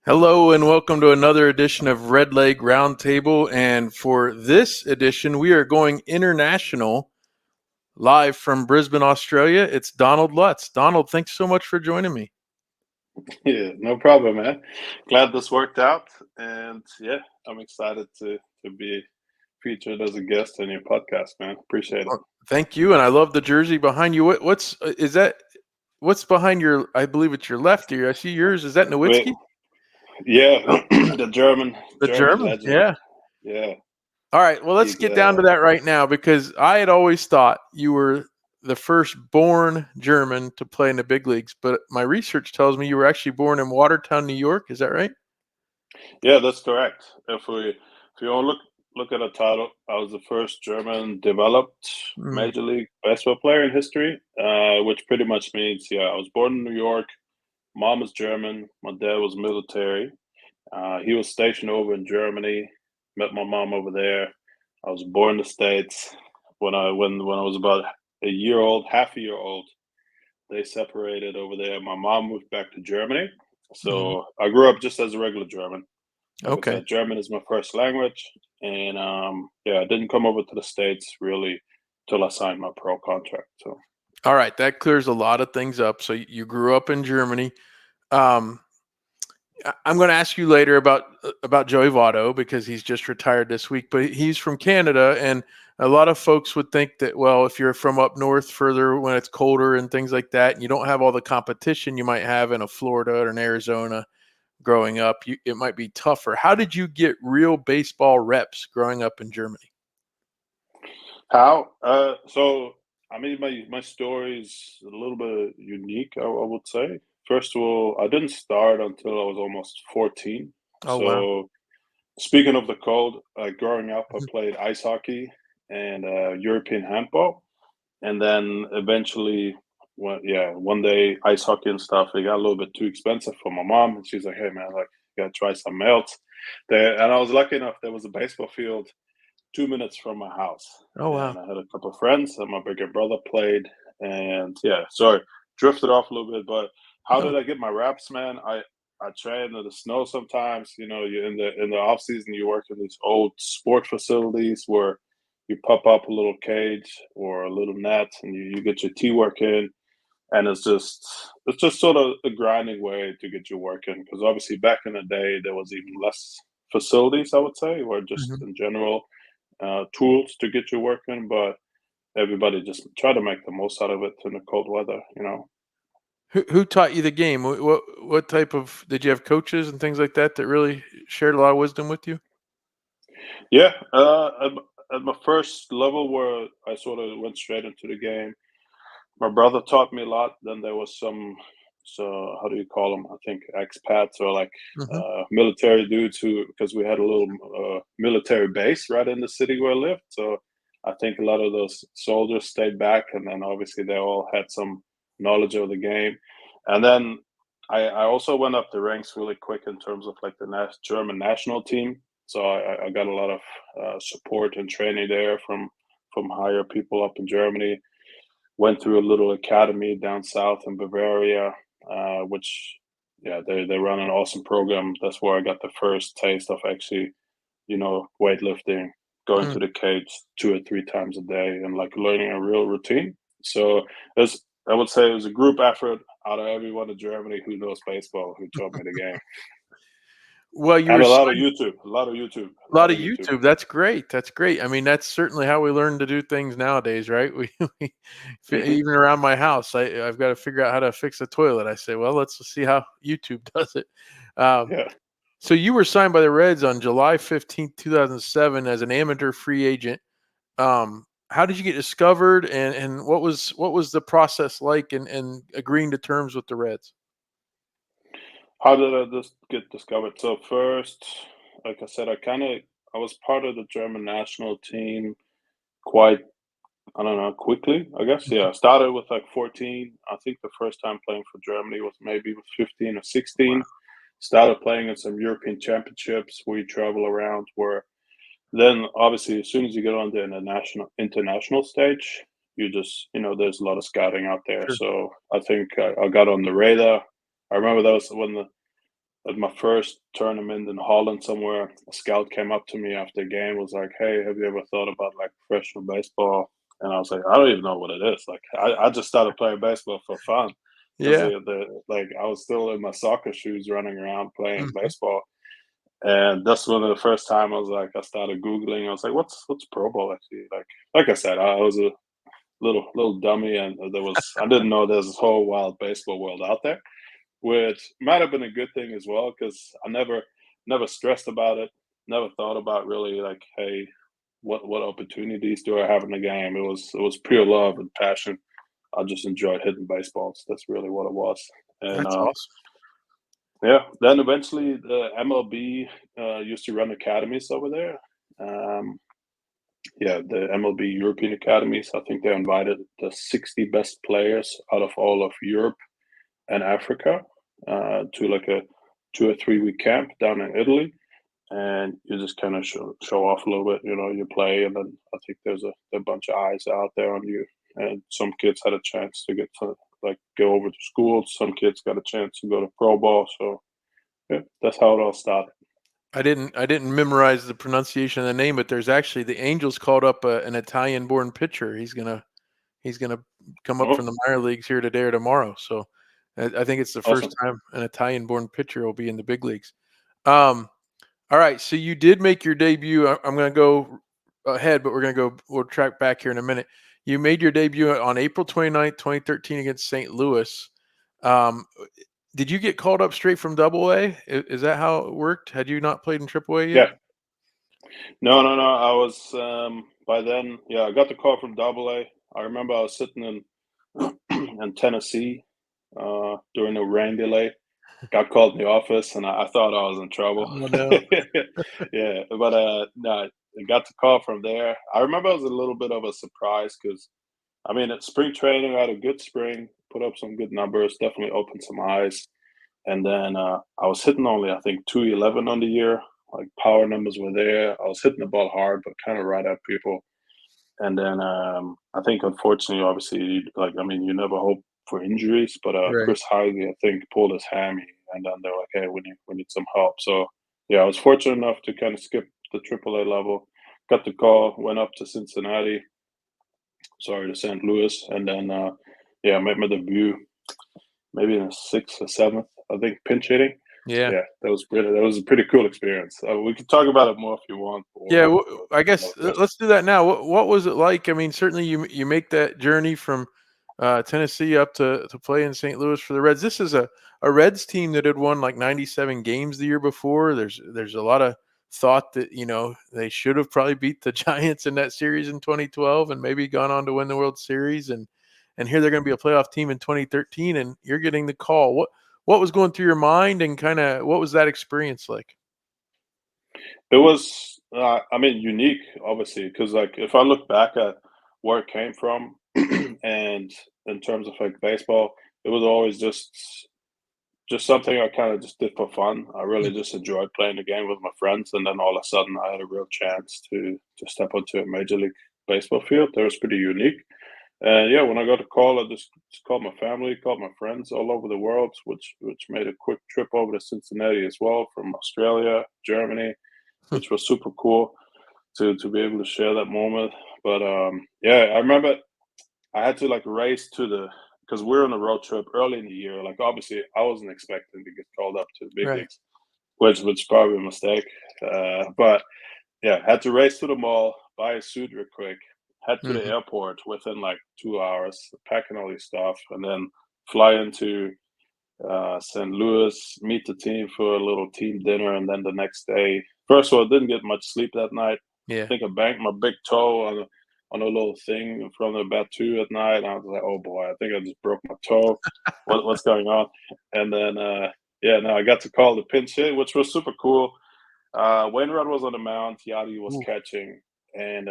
Hello and welcome to another edition of Redleg Roundtable. And for this edition, we are going international live from Brisbane, Australia. It's Donald Lutz. Donald, thanks so much for joining me. Yeah, no problem, man. Glad this worked out, and yeah, I'm excited to be featured as a guest on your podcast, man. Appreciate it. Thank you. And I love the jersey behind you. What's is that? What's behind your, I believe it's your left ear. I see yours. Is that Wait, Nowitzki? yeah, the The German German? legend. Yeah. Yeah, All right. Well, let's he. get down to that right now because I had always thought you were the first born German to play in the big leagues, but my research tells me you were actually born in Watertown, New York. Is that right? Yeah, that's correct. If you all look at a title, I was the first German developed Mm, Major League Baseball player in history, which pretty much means, yeah, I was born in New York. Mom is German. My dad was military. He was stationed over in Germany. Met my mom over there. I was born in the States. When I was about a year old, half a year old, they separated over there. My mom moved back to Germany. mhm. So I grew up just as a regular German. Like I Okay. said, German is my first language, and yeah, I didn't come over to the States really till I signed my pro contract. So All right. That clears a lot of things up. So you grew up in Germany. Um, I'm going to ask you later about Joey Votto because he's just retired this week, but he's from Canada, and a lot of folks would think that, well, if you're from up north further when it's colder and things like that, and you don't have all the competition you might have in a Florida or an Arizona growing up, it might be tougher. How did you get real baseball reps growing up in Germany? how? So I mean, my story is a little bit unique, I would say. First of all, I didn't start until I was almost 14. Oh wow. So speaking of the cold, growing up, I Mhm. played ice hockey and European handball, and then eventually, one day ice hockey and stuff, it got a little bit too expensive for my mom, and she's like, "Hey, man, like, you gotta try something else." There, and I was lucky enough there was a baseball field 2 minutes from my house, Oh wow. and I had a couple of friends, and my bigger brother played, and yeah, sorry, drifted off a little bit, but how No. did I get my reps, man? I train in the snow sometimes. You know, you in the off season, you work in these old sport facilities where you pop up a little cage or a little net, and you get your tee work in, and it's just sort of a grinding way to get your work in because obviously back in the day there was even less facilities, I would say, or just Mhm. in general tools to get you working, but everybody just try to make the most out of it in the cold weather, you know. Who taught you the game? What type of did you have coaches and things like that that really shared a lot of wisdom with you? Yeah, at my first level where I sort of went straight into the game, my brother taught me a lot. Then there was some, so how do you call them? I think expats or like Mhm. military dudes who, because we had a little military base right in the city where I lived. So I think a lot of those soldiers stayed back, and then obviously they all had some knowledge of the game. And then I also went up the ranks really quick in terms of like the German national team. So I got a lot of support and training there from higher people up in Germany. Went through a little academy down south in Bavaria, which yeah, they run an awesome program. That's where I got the first taste of actually, weightlifting, going Mm. to the cage 2 or 3 times a day, and like learning a real routine. So there's, I would say, it was a group effort out of everyone in Germany who knows baseball who taught me the game, Well, you and were a lot of signed YouTube, a lot of YouTube, a a lot lot of of YouTube. YouTube. That's great. That's great. I mean, that's certainly how we learn to do things nowadays, right? We even around my house, I've got to figure out how to fix a toilet. I say, well, let's see how YouTube does it. Um, Yeah. so you were signed by the Reds on July 15th, 2007 as an amateur free agent. How did you get discovered and what was the process like in agreeing to terms with the Reds? How did I just get discovered? So first, like I said, I was part of the German national team quite, I don't know, quickly, I guess. Yeah, I started with like 14. I think the first time playing for Germany was maybe with 15 or Wow. 16. Started playing in some European championships where you travel around, where then obviously as soon as you get on the international stage, you just, there's a lot of scouting out there. Sure. So I think I got on the radar. I remember that was when at my first tournament in Holland somewhere, a scout came up to me after the game, was like, "Hey, have you ever thought about like professional baseball?" And I was like, "I don't even know what it is." Like, I just started playing baseball for fun because Yeah. like I was still in my soccer shoes running around playing Mhm. baseball. And that's one of the first time I was like, I started Googling. I was like, what's Pro Bowl actually? Like I said, I was a little dummy, and I didn't know there's this whole wild baseball world out there, which might have been a good thing as well because I never stressed about it, never thought about really like, hey, what opportunities do I have in the game? It was pure love and passion. I just enjoyed hitting baseballs. That's really what it was. And That's awesome. yeah, then eventually the MLB used to run academies over there. Um, yeah, the MLB European academies. I think they invited the 60 best players out of all of Europe and Africa to like a 2 or 3 week camp down in Italy, and you just kind of show off a little bit. You know, you play, and then I think there's a bunch of eyes out there on you, and some kids had a chance to get to like go over to school. Some kids got a chance to go to pro ball. So yeah, that's how it all started. I didn't memorize the pronunciation of the name, but there's actually the Angels called up an Italian-born pitcher. He's gonna come up from Oh, the minor leagues here today or tomorrow. So I think it's the first awesome. time an Italian-born pitcher will be in the big leagues. Um, all right, so you did make your debut. I'm going to go ahead, but we'll track back here in a minute. You made your debut on April 29th, 2013 against St. Louis. Um, did you get called up straight from Double A? Is that how it worked? Had you not played in Triple A yet? Yeah. No, no, no. I was by then. Yeah, I got the call from Double A. I remember I was sitting in in Tennessee during a rain delay. Got called in the office, and I thought I was in trouble. Oh no. Yeah, but no, I got the call from there. I remember it was a little bit of a surprise because I mean, at spring training, I had a good spring, put up some good numbers, definitely opened some eyes. And then I was hitting only, I think, 211 on the year. Like power numbers were there. I was hitting the ball hard, but kind of right at people. And then I think, unfortunately, obviously, like I mean, you never hope for injuries, but Right. Chris Heidey, I think, pulled his hammy, and then they're like, "Hey, we need some help." So yeah, I was fortunate enough to kind of skip the AAA level. Got the call, went up to Cincinnati, sorry, to St. Louis, and then yeah, made my debut maybe in the sixth or seventh, I think, pinch hitting. Yeah. Yeah, that was a pretty cool experience. We can talk about it more if you want, Yeah, or I another guess question. let's do that now. What was it like? I mean, certainly you make that journey from Tennessee up to play in St. Louis for the Reds. This is a Reds team that had won like 97 games the year before. There's a lot of thought that they should have probably beat the Giants in that series in 2012 and maybe gone on to win the World Series. And here they're going to be a playoff team in 2013, and you're getting the call. What was going through your mind, and kind of what was that experience like? It was, I mean, unique, obviously, because like if I look back at where it came from, and in terms of like baseball, it was always just something I kind of just did for fun. I really just enjoyed playing the game with my friends, and then all of a sudden, I had a real chance to step onto a major league baseball field. That was pretty unique. And yeah, when I got a call, I just called my family, called my friends all over the world, which made a quick trip over to Cincinnati as well from Australia, Germany, which was super cool to be able to share that moment. But yeah, I remember I had to like race to the because we're on a road trip early in the year. Like obviously, I wasn't expecting to get called up to the big Right. leagues, which is probably a mistake. But yeah, had to race to the mall, buy a suit real quick, head to the Hmm. airport within like 2 hours, packing all these stuff, and then fly into St. Louis, meet the team for a little team dinner, and then the next day. First of all, I didn't get much sleep that night. I Yeah. think I banged my big toe on a little thing in front of the bat 2 at night. And I was like, "Oh boy, I think I just broke my toe. What's going on?" And then yeah, no, I got to call the pinch hit, which was super cool. Wainwright was on the mound, Yadi was Ooh, catching, and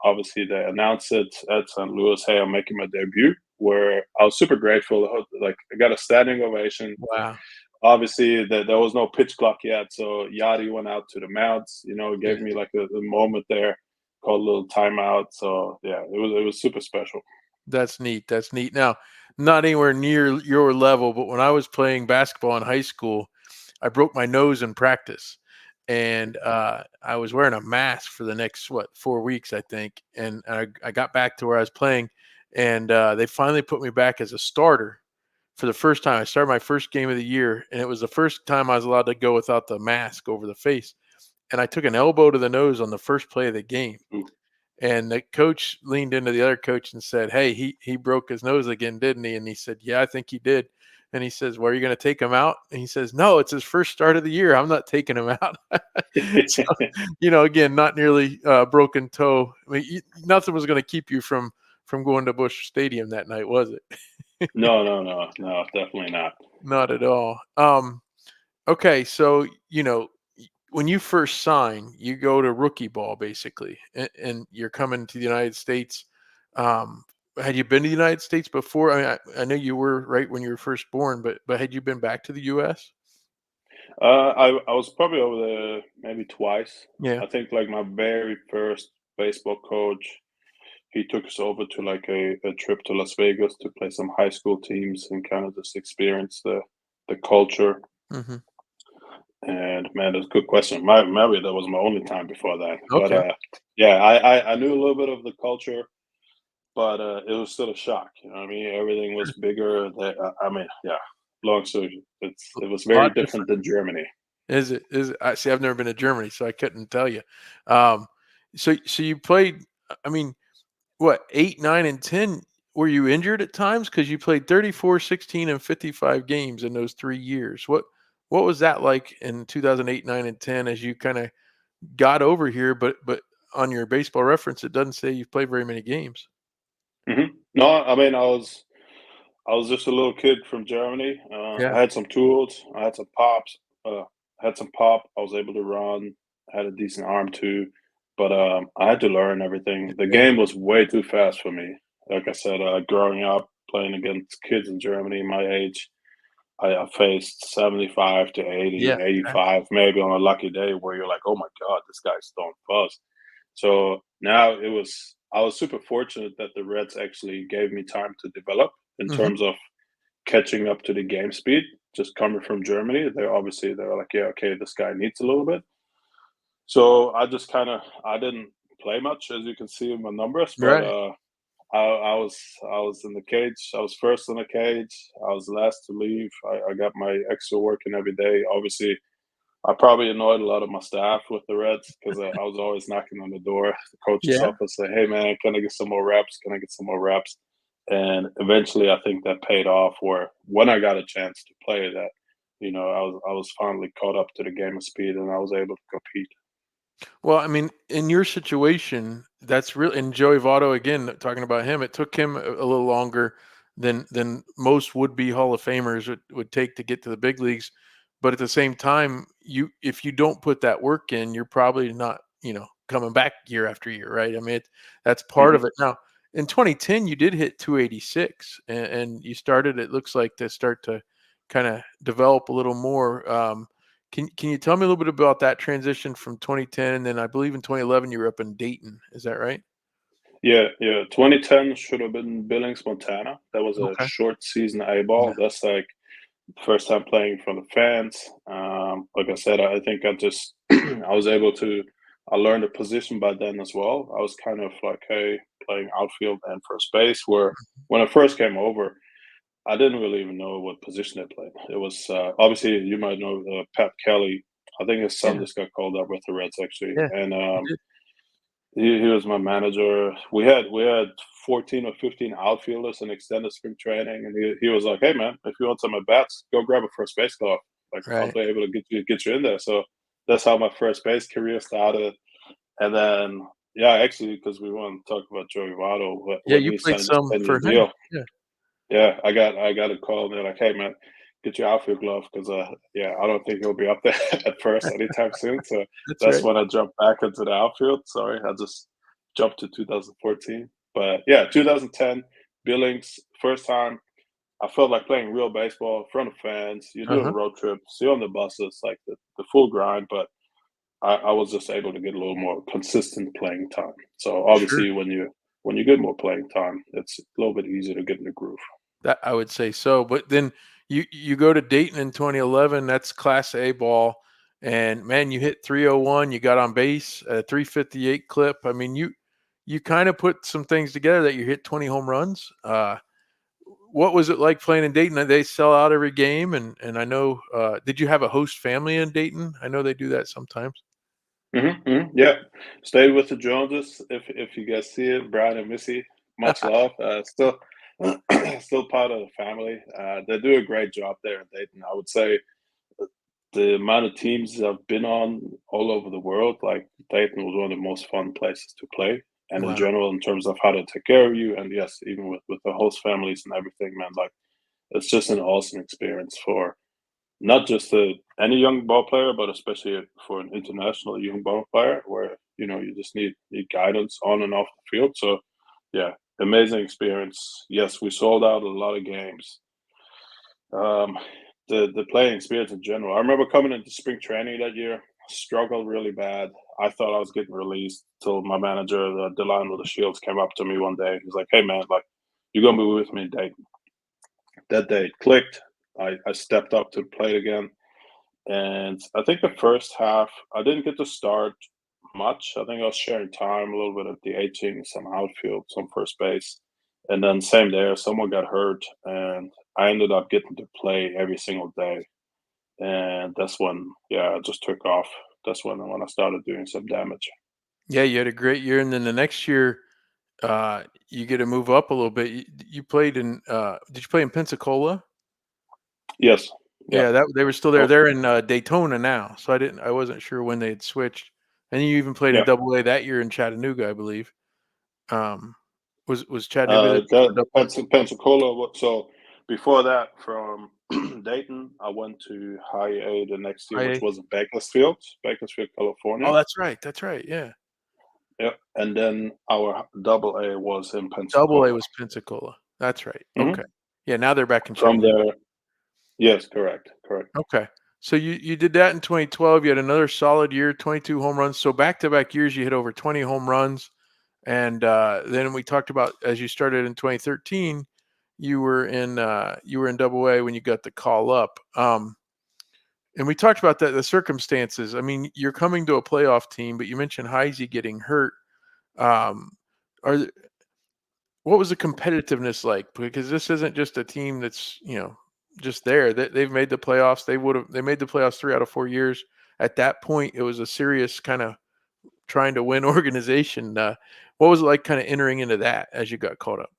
obviously they announced it at St. Louis, "Hey, I'm making my debut." Where I was super grateful. Like I got a standing ovation. wow. Obviously, there was no pitch clock yet, so Yadi went out to the mounds. Yeah. Gave me like a moment there, called a little timeout. So yeah, it was super special. That's neat. That's neat. Now, not anywhere near your level, but when I was playing basketball in high school, I broke my nose in practice, and I was wearing a mask for the next 4 weeks, I think. And I got back to where I was playing, and they finally put me back as a starter for the first time. I started my first game of the year, and it was the first time I was allowed to go without the mask over the face. And I took an elbow to the nose on the first play of the game. Ooh. And the coach leaned into the other coach and said, "Hey, he broke his nose again, didn't he?" And he said, "Yeah, I think he did." And he says, "Well, are you going to take him out?" And he says, "No, it's his first start of the year. I'm not taking him out." So, again, not nearly broken toe. I mean, nothing was going to keep you from going to Busch Stadium that night, was it? No, definitely not. Not at all. Okay, so when you first sign, you go to rookie ball basically, and you're coming to the United States. Um, had you been to the United States before? I mean, I know you were right when you were first born, but had you been back to the U.S.? I was probably over there maybe twice. Yeah. I think like my very first baseball coach, he took us over to like a trip to Las Vegas to play some high school teams and kind of just experience the culture. Hmm. And man, that's a good question. Maybe that was my only time before that. But Okay. yeah, I knew a little bit of the culture, but it was still a shock. You know what I mean? Everything was Sure. bigger. I mean, yeah. Long story. It was A very lot different different. than Germany. Is it? Is it? I see. I've never been to Germany, so I couldn't tell you. Um, so you played. I mean, what, 8, 9, and 10? Were you injured at times? Because you played 34, 16, and 55 games in those 3 years. What was that like in 2008, 9, and 10 as you kind of got over here? But on your baseball reference, it doesn't say you've played very many games. No, I mean I was just a little kid from Germany. Yeah. I had some tools. I had some pops. Had some pop. I was able to run. Had a decent arm too, but I had to learn everything. The Yeah. game was way too fast for me. Like I said, growing up playing against kids in Germany my age, I faced 75 to 80, Yeah. Exactly. 85, maybe on a lucky day where you're like, oh my God, this guy's throwing fuzz. So now I was super fortunate that the Reds actually gave me time to develop in Hmm. terms of catching up to the game speed. Just coming from Germany, they're like, yeah, okay, this guy needs a little bit. So I didn't play much, as you can see in my numbers, but Right. I was in the cage. I was first in the cage. I was last to leave. I got my extra work in every day. Obviously, I probably annoyed a lot of my staff with the Reds because I was always knocking on the door, the coach's Yeah. office, say, "Hey man, can I get some more reps? Can I get some more reps?" And eventually, I think that paid off. Where when I got a chance to play that, I was finally caught up to the game of speed, and I was able to compete. Well, I mean, in your situation, that's real. And Joey Votto, again, talking about him, it took him a little longer than most would be Hall of Famers would take to get to the big leagues. But at the same time, if you don't put that work in, you're probably not, coming back year after year, right? I mean, that's part of Mhm. it. Now, in 2010, you did hit 286, and you started. It looks like to start to kind of develop a little more. Can you tell me a little bit about that transition from 2010, and then I believe in 2011 you were up in Dayton, is that right? Yeah, yeah. 2010 should have been Billings, Montana. That was a Okay. short season A Yeah. ball. That's like first time playing from the fans. Like I said, I think I just I was able to I learned a position by then as well. I was kind of like, hey, playing outfield and first base. Where when I first came over, I didn't really even know what position I played. It was obviously you might know Pat Kelly. I think his son Yeah. just got called up with the Reds actually, Yeah. and You did. he was my manager. We had 14 or 15 outfielders in extended spring training, and he was like, "Hey man, if you want some at bats, go grab a first base glove. Like I'll Right. be able to get you in there." So that's how my first base career started. And then yeah, actually, because we want to talk about Joey Votto, Yeah, when you he played signed his some 10-year for him. deal, Yeah. yeah, I got a call and they're like, "Hey man, get your outfield glove because yeah, I don't think he'll be up there at first anytime soon." So That's that's right. when I jumped back into the outfield. Sorry, I just jumped to 2014. But yeah, 2010 Billings, first time I felt like playing real baseball in front of fans. You're doing Uh-huh. road trips, you're on the buses, like the full grind. But I was just able to get a little more consistent playing time. So Sure. obviously, when you get more playing time, it's a little bit easier to get in the groove. That I would say so, but then you go to Dayton in 2011. That's Class A ball, and man, you hit 301. You got on base at a 358 clip. I mean, you kind of put some things together that you hit 20 home runs. What was it like playing in Dayton? They sell out every game, and I know. Did you have a host family in Dayton? I know they do that sometimes. Yeah, stayed with the Joneses. If you guys see it, Brian and Missy, much love. Still, still part of the family. They do a great job there in Dayton. I would say the amount of teams I've been on all over the world, like Dayton was one of the most fun places to play. And in Wow. general, in terms of how they take care of you, and yes, even with the host families and everything, man, like it's just an awesome experience for not just any young ball player, but especially for an international young ball player, where you just need guidance on and off the field. So, yeah, amazing experience. Yes, we sold out a lot of games. The playing experience in general. I remember coming into spring training that year, struggled really bad. I thought I was getting released till my manager, the line with the Shields, came up to me one day. He's like, "Hey man, like you're gonna be with me in Dayton." That day it clicked. I stepped up to the plate again. And I think the first half, I didn't get to start much. I think I was sharing time a little bit at the 18, some outfield, some first base. And then same there, someone got hurt, and I ended up getting to play every single day. And that's when, yeah, I just took off. That's when I started doing some damage. Yeah, you had a great year, and then the next year, you get to move up a little bit. You played in. Did you play in Pensacola? Yes. Yeah. Yeah, that they were still there. Oh, They're in Daytona now, so I wasn't sure when they had switched. And you even played in yeah. Double A that year in Chattanooga, I believe. Um, was Chattanooga that you were That Double Pensacola. So before that, from Dayton, I went to High A the next year, A? which IA? was in Bakersfield, Oh, California. that's right. That's right. Yeah, Yeah, and then our double A was in Double A Pensacola. was Pensacola. That's right. Okay. hmm Yeah, now they're back in From Chattanooga. there, yes, correct, correct. Okay. So you did that in 2012. You had another solid year, 22 home runs. So back-to-back years, you hit over 20 home runs. And then we talked about as you started in 2013, you were in Double A when you got the call up. And we talked about that the circumstances. I mean, you're coming to a playoff team, but you mentioned Heisey getting hurt. Um, are th- what was the competitiveness like? Because this isn't just a team that's just there. They've made the playoffs. They made the playoffs 3 out of 4 years. At that point, it was a serious kind of trying to win organization. What was it like kind of entering into that as you got caught up?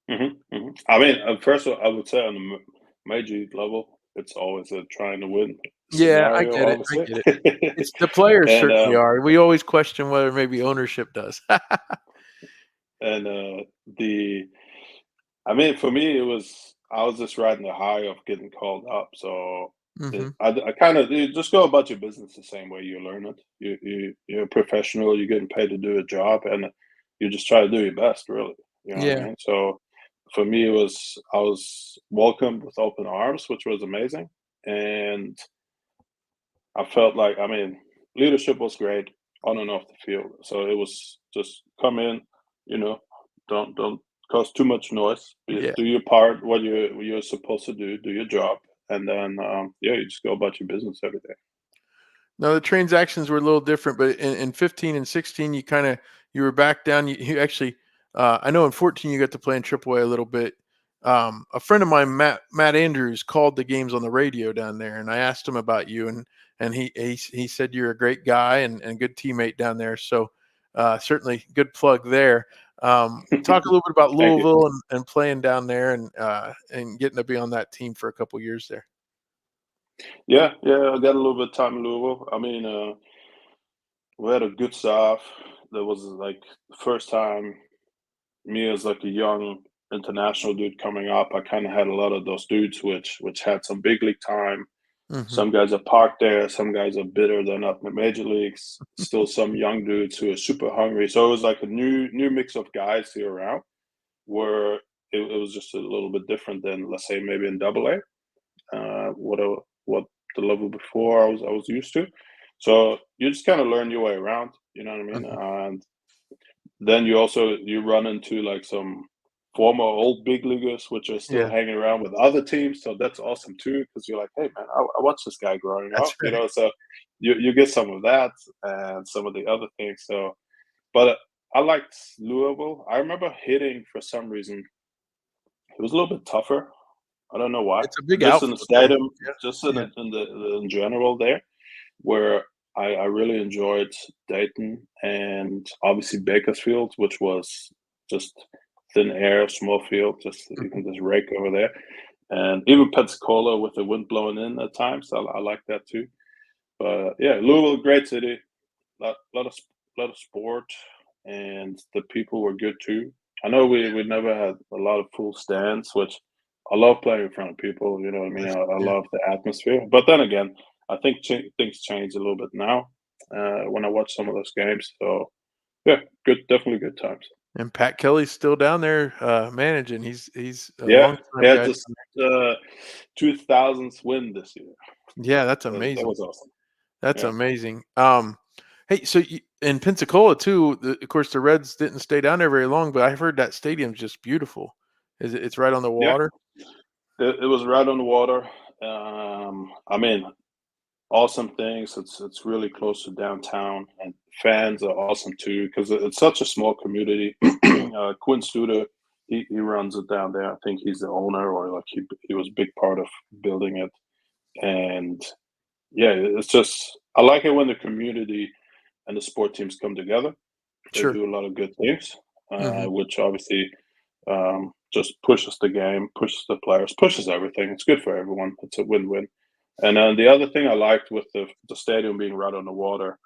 I mean, first of all, I would say on the major league level, it's always a trying to win Yeah, I scenario, get it. I obviously. get it. It's the players and certainly are. We always question whether maybe ownership does. and the I mean, for me, I was just riding the high of getting called up. So hmm I kind of you just go about your business the same way you learn it. You're a professional. You're getting paid to do a job, and you just try to do your best. Really, you know what I Yeah. mean. So for me, I was welcomed with open arms, which was amazing, and I felt like leadership was great on and off the field. So it was just come in, you know, don't cause too much noise. Yeah. Do your part, what you're supposed to do your job, and then yeah, you just go about your business every day. No, the transactions were a little different, but in 15 and 16, you were back down. You actually, I know in 14 you got to play in AAA a little bit. A friend of mine, Matt Andrews, called the games on the radio down there, and I asked him about you, and he said you're a great guy and good teammate down there. So certainly good plug there. Talk a little bit about Thank you. Louisville and playing down there and getting to be on that team for a couple years there. Yeah, I got a little bit of time in Louisville. I mean, we had a good staff. That was like the first time me as like a young international dude coming up. I kind of had a lot of those dudes which had some big league time. hmm Some guys are parked there. Some guys are bitter. They're not in the major leagues. Still, some young dudes who are super hungry. So it was like a new mix of guys here around. Where it was just a little bit different than, let's say, maybe in Double A. What the level before I was used to. So you just kind of learn your way around. You know what I mean? hmm And then you run into like some former old big leaguers, which are still Yeah, hanging around with other teams. So that's awesome too, because you're like, hey man, I watched this guy growing up, that's right. So you get some of that and some of the other things. So, but I liked Louisville. I remember hitting for some reason. It was a little bit tougher. I don't know why. It's a big Just in the outfield there. stadium, Yeah, just yeah. in general there, where I really enjoyed Dayton and obviously Bakersfield, which was just thin air, small field, just you Mhm. can just rake over there. And even Pensacola with the wind blowing in at times, I like that too. But yeah, Louisville, great city, lot of sport, and the people were good too. I know we never had a lot of full stands, which I love playing in front of people. You know what I mean? I Yeah. love the atmosphere. But then again, I think things change a little bit now when I watch some of those games. So yeah, good, definitely good times. And Pat Kelly's still down there managing. He's a Yeah, long time yeah, guy. just 2000s win this year. Yeah, that's That amazing. was awesome. That's Yeah, amazing. Hey, so in Pensacola too, of course, the Reds didn't stay down there very long, but I've heard that stadium's just beautiful. Is it? It's right on the yeah, water. it was right on the water. I mean, awesome things. It's really close to downtown, and fans are awesome too because it's such a small community. Quinn Studer, he runs it down there. I think he's the owner, or like he was a big part of building it. And yeah, it's just I like it when the community and the sport teams come together. They Sure. do a lot of good things, Hmm. which obviously just pushes the game, pushes the players, pushes everything. It's good for everyone. It's a win-win. And then the other thing I liked with the stadium being right on the water,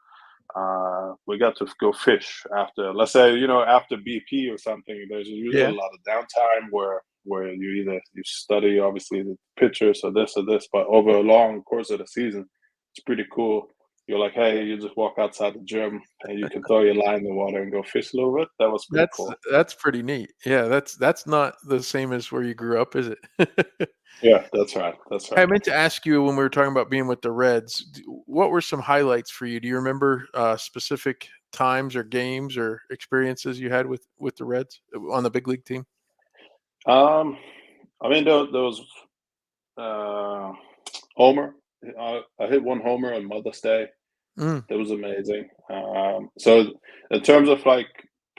we got to go fish after, let's say, after BP or something. There's usually a Yeah. lot of downtime where you study obviously the pictures or this, but over a long course of the season, it's pretty cool. You're like, hey, you just walk outside the gym and you can throw your line in the water and go fish a little bit. That was pretty That's cool. that's pretty neat. Yeah, that's not the same as where you grew up, is it? Yeah, that's right. That's Hey, I right. meant to ask you when we were talking about being with the Reds, what were some highlights for you? Do you remember specific times or games or experiences you had with the Reds on the big league team? Um, I mean, there was uh, Homer. I hit one homer on Mother's Day. Mm, That was amazing. So in terms of like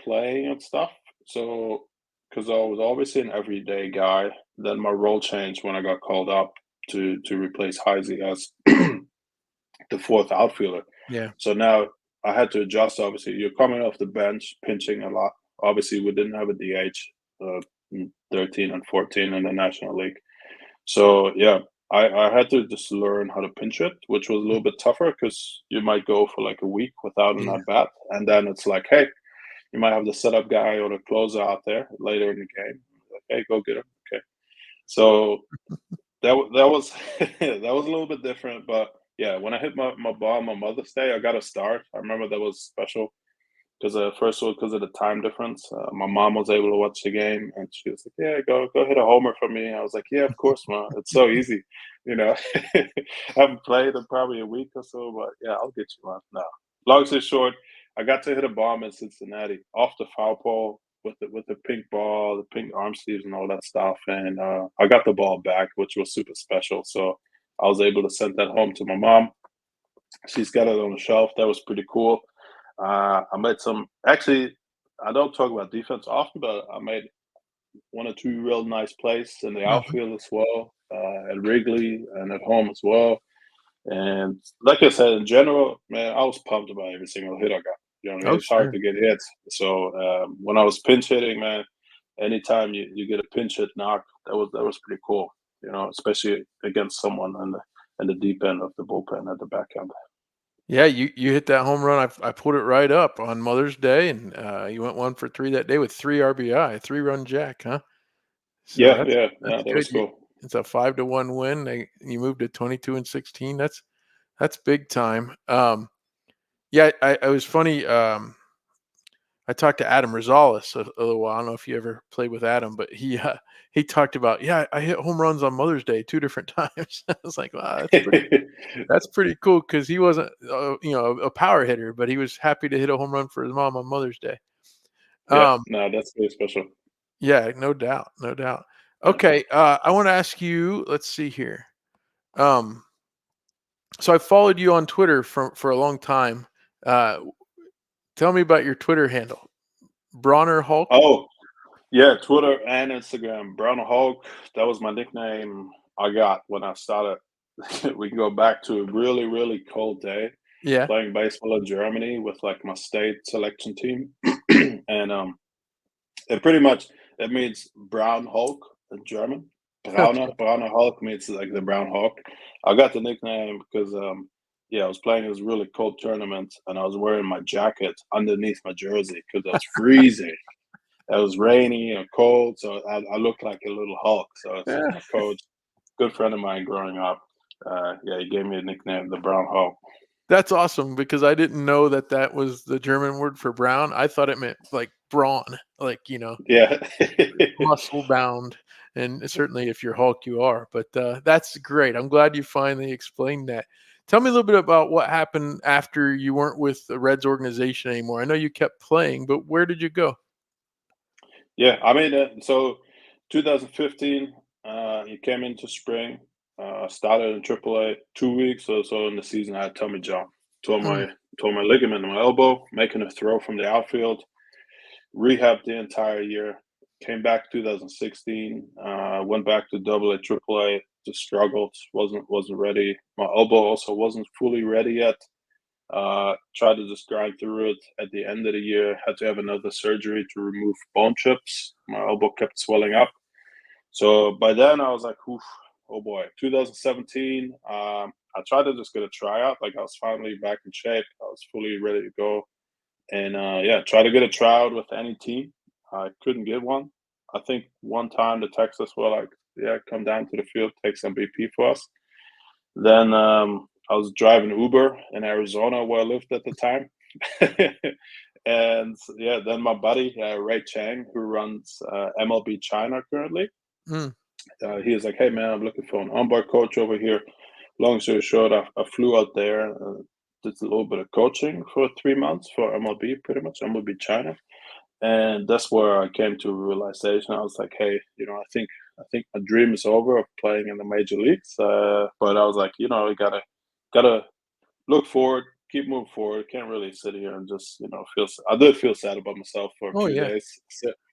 playing and stuff, so because I was obviously an everyday guy, then my role changed when I got called up to replace Heisey as the fourth outfielder. yeah. So now I had to adjust. Obviously, you're coming off the bench, pinching a lot. Obviously, we didn't have a DH, in 13 and 14 in the National League. So yeah, I had to just learn how to pinch it, which was a little bit tougher because you might go for like a week without an Yeah. at bat, and then it's like, hey, you might have the setup guy or the closer out there later in the game. Like, hey, go get him. Okay, so that was that was a little bit different, but yeah, when I hit my bomb on Mother's Day, I got a start. I remember that was special because first of all, because of the time difference, my mom was able to watch the game, and she was like, "Yeah, go hit a homer for me." I was like, "Yeah, of course, ma. It's so easy, you know." I haven't played in probably a week or so, but yeah, I'll get you one. No, long story short, I got to hit a bomb in Cincinnati off the foul pole with the pink ball, the pink arm sleeves, and all that stuff, and I got the ball back, which was super special. So I was able to send that home to my mom. She's got it on the shelf. That was pretty cool. I made some. Actually, I don't talk about defense often, but I made one or two real nice plays in the Mhm. outfield as well, at Wrigley and at home as well. And like I said, in general, man, I was pumped about every single hit I got. You know what I mean? Oh, It's hard sure. to get hits. So when I was pinch hitting, man, anytime you get a pinch hit knock, that was pretty cool. Especially against someone in the deep end of the bullpen at the back end. Yeah, you hit that home run. I put it right up on Mother's Day, and you went 1 for 3 that day with 3 RBI, 3-run jack, huh? So Yeah, that's yeah, that's yeah, that good. was cool. It's a 5-1 win. You moved to 22-16. That's big time. Yeah, I was funny. I talked to Adam Rosales a little while. I don't know if you ever played with Adam, but he talked about, yeah, I hit home runs on Mother's Day 2 different times. I was like, wow, that's pretty cool because he wasn't a power hitter, but he was happy to hit a home run for his mom on Mother's Day. Yeah, Um, no, that's really special. Yeah, no doubt, no doubt. Yeah. Okay, I want to ask you. Let's see here. Um, so I followed you on Twitter for a long time. Uh, Tell me about your Twitter handle, Bronner Hulk. Oh, yeah, Twitter and Instagram. Brown Hulk, that was my nickname I got when I started. We can go back to a really, really cold day Yeah. playing baseball in Germany with like my state selection team. And it pretty much it means brown Hulk in German. Okay. Brauner Hulk means like the brown Hulk. I got the nickname because yeah, I was playing this really cold tournament and I was wearing my jacket underneath my jersey because I was freezing. It was rainy and cold, so I looked like a little Hulk. So it's Yeah. my coach, good friend of mine growing up. Yeah, he gave me a nickname, the Brown Hulk. That's awesome because I didn't know that that was the German word for brown. I thought it meant like brawn, like, Yeah. muscle bound. And certainly if you're Hulk, you are. But that's great. I'm glad you finally explained that. Tell me a little bit about what happened after you weren't with the Reds organization anymore. I know you kept playing, but where did you go? Yeah, I mean, so 2015, he came into spring. Started in AAA 2 weeks or so in the season. I had tummy jump, tore Mm, my tore my ligament in my elbow, making a throw from the outfield. Rehabbed the entire year. Came back 2016. Went back to Double A, AAA. Just struggled. Wasn't ready. My elbow also wasn't fully ready yet. Tried to just grind through it. At the end of the year, had to have another surgery to remove bone chips. My elbow kept swelling up. So by then, I was like, oof, oh boy. 2017, I tried to just get a tryout. Like I was finally back in shape. I was fully ready to go. And yeah, try to get a tryout with any team. I couldn't get one. I think one time the Texas were like, yeah, come down to the field, take some BP for us. Then I was driving Uber in Arizona where I lived at the time. And yeah, then my buddy, Ray Chang, who runs MLB China currently, mm, he was like, hey man, I'm looking for an onboard coach over here. Long story short, I flew out there, did a little bit of coaching for 3 months for MLB, pretty much MLB China, and that's where I came to a realization. I was like, hey, I think my dream is over of playing in the major leagues. But I was like, you gotta look forward, keep moving forward. Can't really sit here and just feel. I did feel sad about myself for a oh few yeah. days,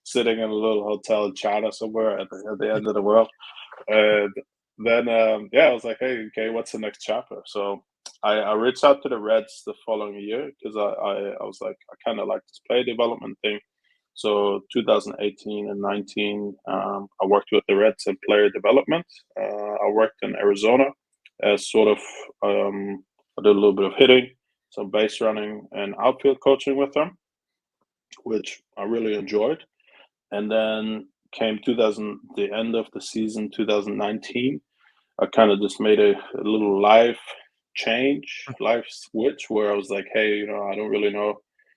sitting in a little hotel in China somewhere at the end of the world. And then, yeah, I was like, hey, okay, what's the next chapter? So I reached out to the Reds the following year because I was like, I kind of like this play development thing. So 2018 and 19, I worked with the Reds in player development. I worked in Arizona as sort of, I did a little bit of hitting, some base running, and outfield coaching with them, which I really enjoyed. And then came 2000, the end of the season 2019. I kind of just made a little life switch where I was like, hey, I don't really know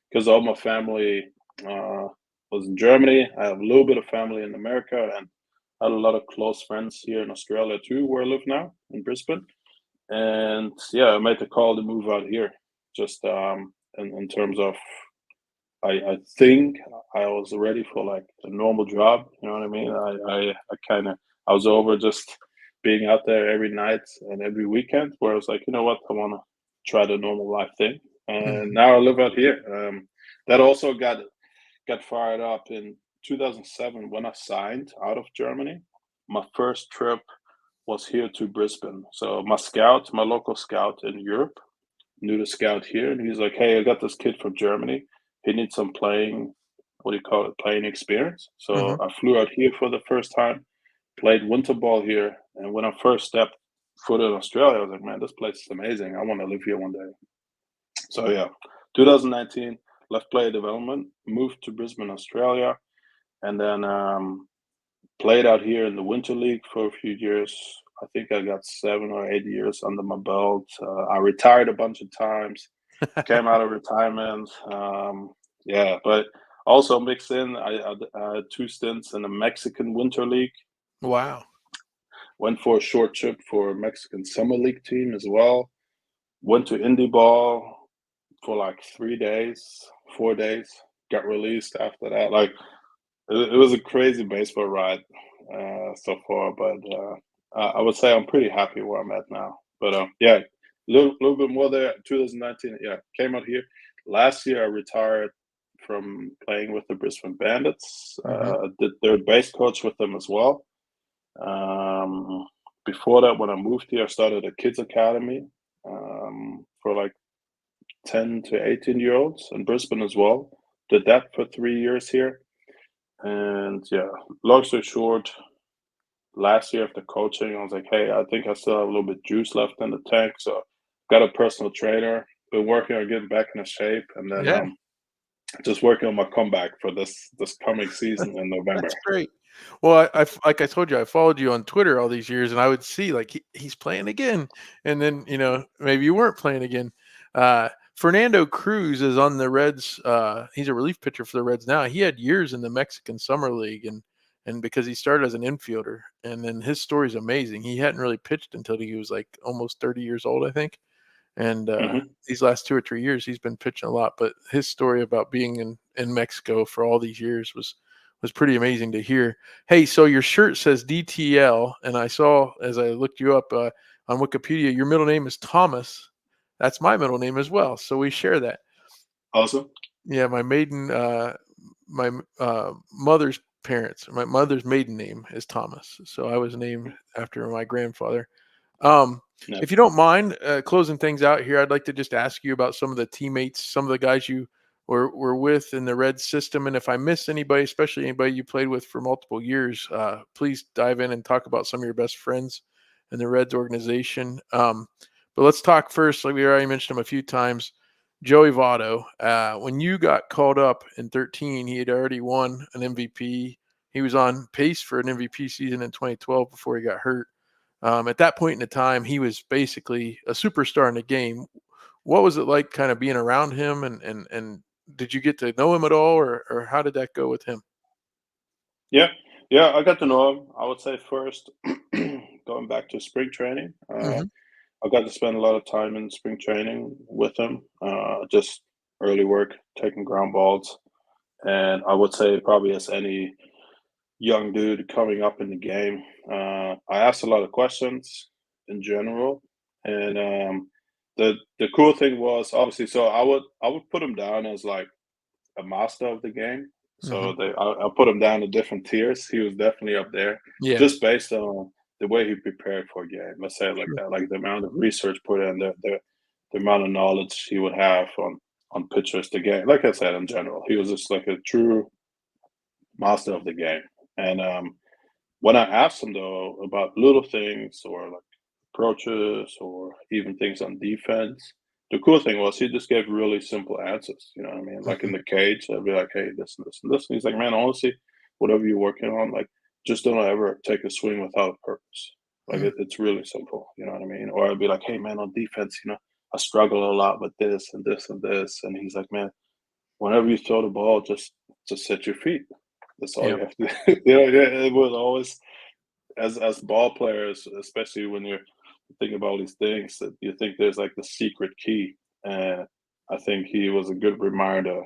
because all my family uh, was in Germany. I have a little bit of family in America and I had a lot of close friends here in Australia too, where I live now in Brisbane. And yeah, I made the call to move out here just in terms of I think I was ready for like a normal job. You know what I mean? I kind of I was over just being out there every night and every weekend. Where I was like, you know what, I want to try the normal life thing. And Mhm. now I live out here. That also got fired up in 2007 when I signed out of Germany. My first trip was here to Brisbane. So my local scout in Europe, knew the scout here, and he's like, "Hey, I got this kid from Germany. He needs some playing. What do you call it? Playing experience." So Mhm. I flew out here for the first time, played winter ball here, and when I first stepped foot in Australia, I was like, "Man, this place is amazing. I want to live here one day." So yeah, 2019 left player development, moved to Brisbane, Australia, and then played out here in the winter league for a few years. I think I got 7 or 8 years under my belt. I retired a bunch of times, came out of retirement. Yeah, but also mixed in, I had two stints in the Mexican Winter League. Wow. Went for a short trip for a Mexican Summer League team as well. Went to indie ball for like 3 days, 4 days. Got released after that. Like it was a crazy baseball ride so far, but I would say I'm pretty happy where I'm at now. But yeah, little bit more there. 2019, yeah, came out here. Last year, I retired from playing with the Brisbane Bandits. Hmm. Did third base coach with them as well. Um, Before that, when I moved here, I started a kids academy for like 10 to 18-year-olds in Brisbane as well. Did that for 3 years here. And yeah, long story short, last year after coaching, I was like, hey, I think I still have a little bit juice left in the tank. So got a personal trainer, been working on getting back into shape, and then Yeah, just working on my comeback for this coming season in that's November. great. Well, like I told you, I followed you on Twitter all these years, and I would see like he's playing again, and then maybe you weren't playing again. Fernando Cruz is on the Reds. He's a relief pitcher for the Reds now. He had years in the Mexican Summer League, and because he started as an infielder, and then his story's amazing. He hadn't really pitched until he was like almost 30 years old, I think. And Hmm. these last 2 or 3 years, he's been pitching a lot. But his story about being in Mexico for all these years was pretty amazing to hear. Hey, so your shirt says DTL, and I saw as I looked you up on Wikipedia, your middle name is Thomas. That's my middle name as well, so we share that. Awesome. Yeah, my mother's parents, my mother's maiden name is Thomas, so I was named after my grandfather. Um, Yeah. if you don't mind closing things out here, I'd like to just ask you about some of the teammates, some of the guys you were with in the Red system, and if I miss anybody, especially anybody you played with for multiple years, please dive in and talk about some of your best friends in the Reds organization. But let's talk first, like we already mentioned him a few times, Joey Votto. When you got called up in 13, he had already won an MVP. He was on pace for an MVP season in 2012 before he got hurt. At that point in the time, he was basically a superstar in the game. What was it like kind of being around him and did you get to know him at all or how did that go with him? Yeah. Yeah. I got to know him. I would say first, going back to spring training. Hmm. I got to spend a lot of time in spring training with him, just early work, taking ground balls. And I would say, probably as any young dude coming up in the game, I asked a lot of questions in general. And the cool thing was, obviously, so I would put him down as like a master of the game. Hmm. So I put him down to different tiers. He was definitely up there, Yeah, just based on the way he prepared for a game. Let's say it like sure. that, like the amount of research put in, the amount of knowledge he would have on pitchers, the game. Like I said, in general, he was just like a true master of the game. And when I asked him though about little things or like approaches or even things on defense, the cool thing was he just gave really simple answers. You know what I mean? Like in Hmm. the cage, I'd be like, "Hey, this and this and this." And he's like, "Man, honestly, whatever you're working on, like, just don't ever take a swing without a purpose. Like, Hmm. it's really simple." You know what I mean? Or I'd be like, "Hey, man, on defense, I struggle a lot with this and this and this." And he's like, "Man, whenever you throw the ball, just set your feet. That's all Yeah. you have to." Yeah, it was always, as ball players, especially when you're thinking about all these things, that you think there's like the secret key. And I think he was a good reminder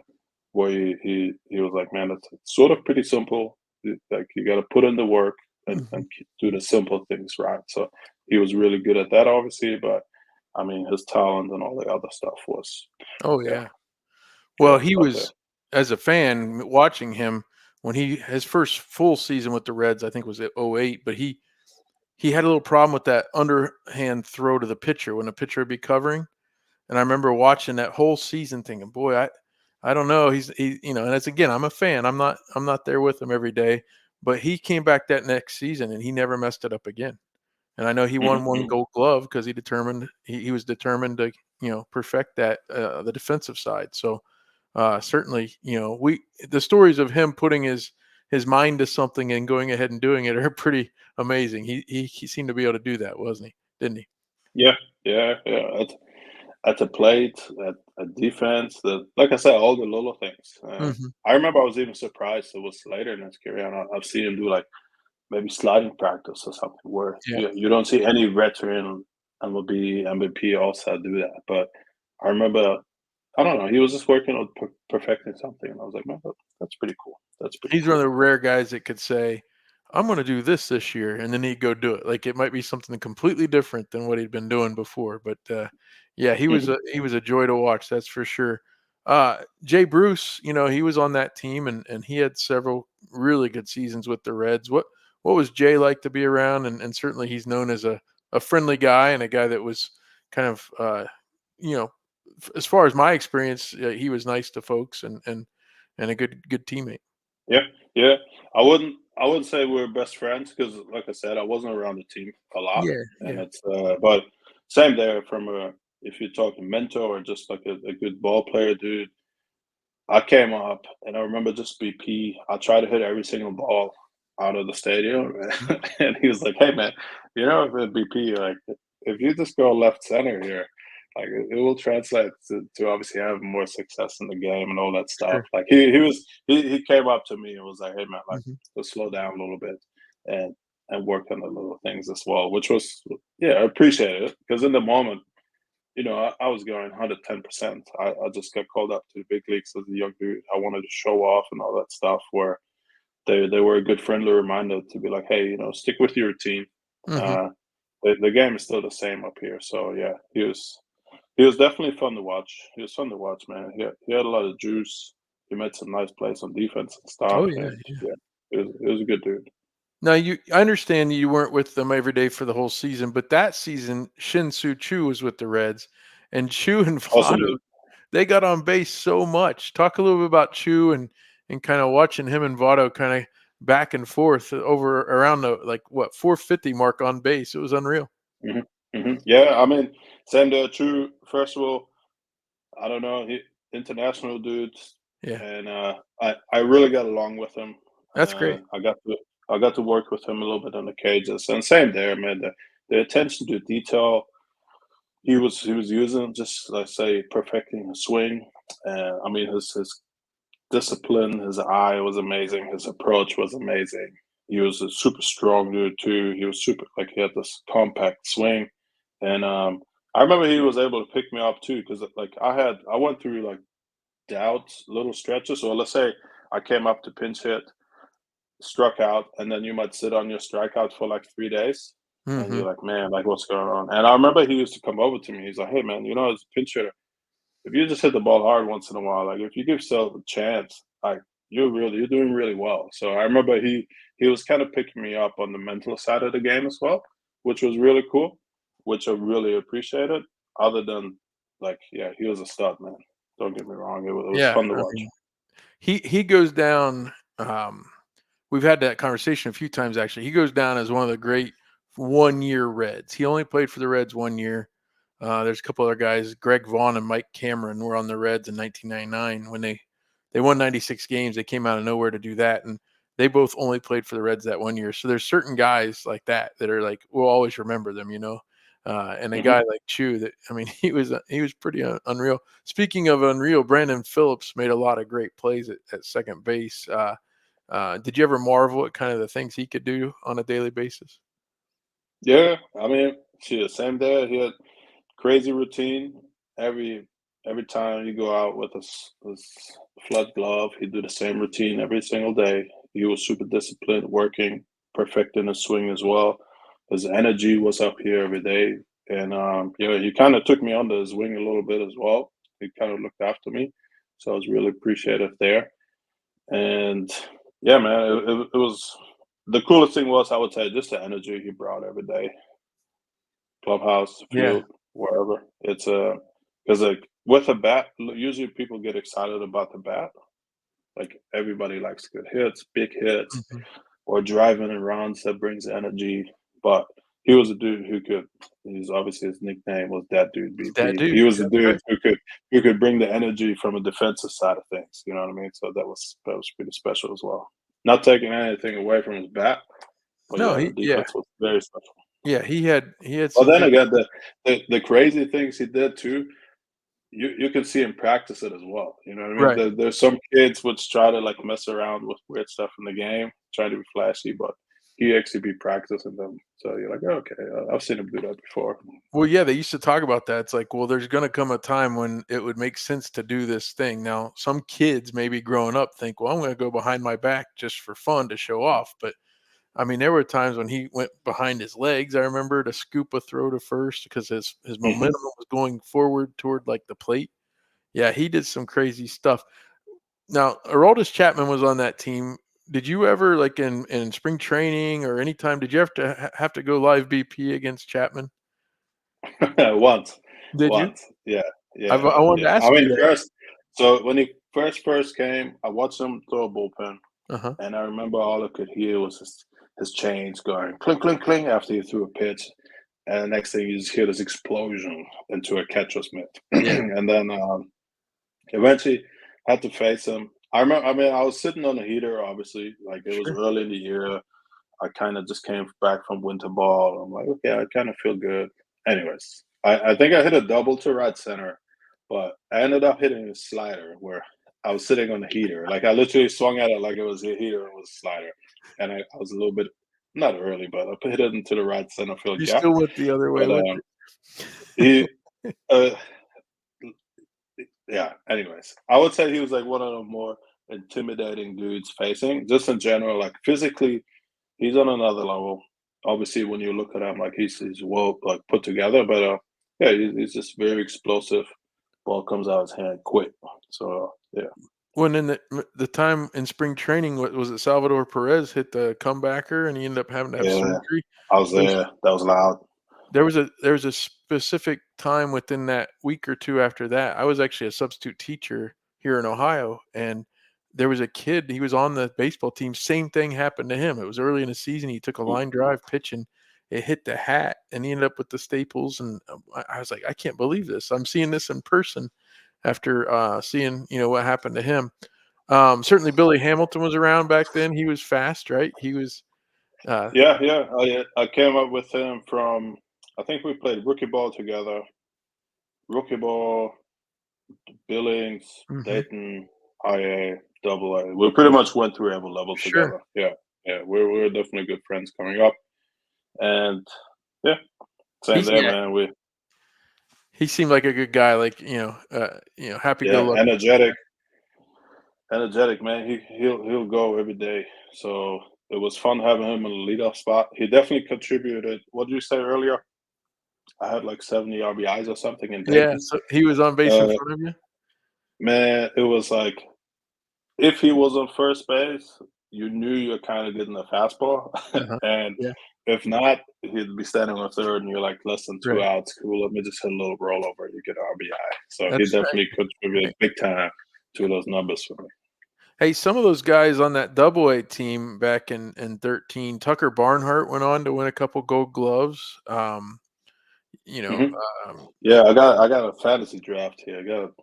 where he was like, man, it's sort of pretty simple. Like, you got to put in the work Hmm. and do the simple things right. So he was really good at that, obviously. But I mean, his talent and all the other stuff was, Oh yeah, yeah. yeah, Well, he up there. was as a fan watching him when his first full season with the Reds, I think was at '08, but he had a little problem with that underhand throw to the pitcher when the pitcher would be covering. And I remember watching that whole season thinking, boy, I don't know. And it's again, I'm a fan. I'm not there with him every day, but he came back that next season and he never messed it up again. And I know he won Hmm. one Hmm. gold glove because he was determined to, perfect that the defensive side. So certainly, the stories of him putting his mind to something and going ahead and doing it are pretty amazing. He seemed to be able to do that, wasn't he? Didn't he? Yeah, yeah, yeah. At the plate, at defense, like I said, all the little things. Hmm. I remember I was even surprised it was later in his career, and I've seen him do like maybe sliding practice or something where Yeah. you don't see any veteran MLB, MVP also do that. But I remember, I don't know, he was just working on perfecting something, and I was like, man, that's pretty cool. that's pretty He's one of cool. the rare guys that could say, "I'm gonna do this year," and then he'd go do it. Like, it might be something completely different than what he'd been doing before, but, yeah, Mhm. he was a joy to watch, that's for sure. Jay Bruce, he was on that team, and he had several really good seasons with the Reds. What was Jay like to be around? And certainly he's known as a friendly guy and a guy that was kind of, you know, as far as my experience, he was nice to folks and a good teammate. Yeah, yeah. I wouldn't say we're best friends because, like I said, I wasn't around the team a lot, Yeah, and yeah. it's but same there from a if you're talking mentor or just like a good ball player, dude. I came up and I remember just BP. I tried to hit every single ball out of the stadium, Mhm. and he was like, "Hey, man, with BP, like if you just go left center here, like it will translate to obviously have more success in the game and all that stuff." Sure. Like he came up to me and was like, "Hey, man, like Mhm. just slow down a little bit and work on the little things as well," which was yeah, I appreciate it because in the moment I was going 110%. I just got called up to the big leagues as a young dude. I wanted to show off and all that stuff. Where they were a good friendly reminder to be like, hey, stick with your routine. Mhm. Uh, the game is still the same up here. So yeah, he was definitely fun to watch. He was fun to watch, man. He had a lot of juice. He made some nice plays on defense and stuff. Oh, yeah, And yeah. yeah, he was a good dude. Now I understand you weren't with them every day for the whole season, but that season, Shin Soo Choo was with the Reds, and Chu and Also good. Votto, they got on base so much. Talk a little bit about Chu and kinda watching him and Votto kinda back and forth over around the, like, what, 450 mark on base. It was unreal. Yeah, I mean, same there. True. First of all, I don't know. International dudes, Yeah, and I really got along with him. that's great. I got to work with him a little bit on the cages, and same there, man. The attention to detail he was using, just like say perfecting his swing. I mean, his discipline, his eye was amazing. His approach was amazing. He was a super strong dude too. He was super like he had this compact swing, and I remember he was able to pick me up too because like I went through like doubts, little stretches. So let's say I came up to pinch hit, struck out, and then you might sit on your strikeout for like 3 days, and Mhm. you're like, man, like what's going on? And I remember he used to come over to me. He's like, hey man, as a pinch hitter, if you just hit the ball hard once in a while, like if you give yourself a chance, like you're doing really well. So I remember he was kind of picking me up on the mental side of the game as well, which was really cool, which I really appreciated. Other than like, yeah, he was a stud, man. Don't get me wrong, it was Yeah, fun to I watch. mean, he goes down, we've had that conversation a few times, actually. He goes down as one of the great one-year Reds. He only played for the Reds 1 year. There's a couple other guys, Greg Vaughn and Mike Cameron were on the Reds in 1999 when they won 96 games. They came out of nowhere to do that, and they both only played for the Reds that 1 year. So there's certain guys like that are like, we'll always remember them. And a Hmm. guy like Chu, that, I mean, he was pretty unreal. Speaking of unreal, Brandon Phillips made a lot of great plays at second base. Did you ever marvel at kind of the things he could do on a daily basis? Yeah, I mean, shit, same there. He had crazy routine. Every every time you go out with his flood glove, he do the same routine every single day. He was super disciplined, working, perfecting his swing as well. His energy was up here every day, and he kind of took me under his wing a little bit as well. He kind of looked after me, so I was really appreciative there. And yeah, man, it was the coolest thing was I would say just the energy he brought every day, clubhouse, Yeah. field, wherever. It's because like with a bat, usually people get excited about the bat. Like everybody likes good hits, big hits, Mhm. or driving and runs that brings energy. But he was a dude who could. He's obviously his nickname was that dude That BP. dude. He was a That's dude right. who could bring the energy from a defensive side of things. You know what I mean? So that was pretty special as well. Not taking anything away from his bat, but No, yeah, the he yeah. defense was very special. Yeah, he had But some then good. again, the crazy things he did too, you can see him practice it as well. You know what I mean? Right. There's some kids which try to like mess around with weird stuff in the game, try to be flashy, but he actually be practicing them. So you're like, oh, okay, I've seen him do that before. Well, yeah, they used to talk about that. It's like, well, there's going to come a time when it would make sense to do this thing. Now, some kids maybe growing up think, well, I'm going to go behind my back just for fun to show off. But I mean, there were times when he went behind his legs. I remember to scoop a throw to first because his Mhm. momentum was going forward toward like the plate. Yeah, he did some crazy stuff. Now, Aroldis Chapman was on that team. Did you ever, like in spring training or anytime, did you have to go live BP against Chapman? once, Did you? yeah, I wanted to yeah. I ask mean, you that. first, so when he first came, I watched him throw a bullpen, Uh-huh. and I remember all I could hear was his chains going clink, clink, clink after he threw a pitch, and the next thing you just hear this explosion into a catcher's mitt, Yeah, and then eventually had to face him. I remember. I mean, I was sitting on the heater, obviously, like it was sure. early in the year. I kind of just came back from winter ball. I'm like, okay, I kind of feel good. Anyways, I think I hit a double to right center, but I ended up hitting a slider where I was sitting on the heater. Like I literally swung at it like it was a heater and it was a slider. And I was a little bit, not early, but I hit it into the right center field You gap. still went the other way But with he, it. uh, yeah, anyways, I would say he was like one of the more intimidating dudes facing, just in general, like physically he's on another level. Obviously, when you look at him, like he's well like put together, but yeah, he's just very explosive. Ball comes out of his hand quick. So yeah, When in the time in spring training, what was it? Salvador Perez hit the comebacker, and he ended up having to have yeah, surgery. I was There's there. That was loud. there was a specific time within that week or 2 after that. I was actually a substitute teacher here in Ohio, and there was a kid, he was on the baseball team, same thing happened to him. It was early in the season, he took a line drive pitch, and it hit the hat, and he ended up with the staples, and, I was like, "I can't believe this. I'm seeing this in person," after, seeing, what happened to him. Certainly Billy Hamilton was around back then. He was fast, right? He was, uh Yeah, yeah. I came up with him from. I think we played rookie ball together. Rookie ball, Billings, mhm, Dayton, IA, Double A. We pretty much went through every level sure. together. Yeah, yeah. We're definitely good friends coming up, and yeah, same He's there, yeah, man. We he seemed like a good guy, like, Yeah, happy-go-lucky. energetic man. He'll go every day. So it was fun having him in the leadoff spot. He definitely contributed. What did you say earlier? I had like 70 RBIs or something in Yeah, Dayton. so he was on base in Uh, front of you? man, it was like if he was on first base, you knew you're kind of getting a fastball, Uh-huh. and Yeah, if not, he'd be standing on third, and you're like less than two right. outs. Cool, let me just hit a little rollover. You get RBI. So he That's definitely contributed right. big time to those numbers for me. Hey, some of those guys on that Double-A team back in 13, Tucker Barnhart went on to win a couple Gold Gloves. You know, Hmm. um, y Yeah, I got a fantasy draft here. Got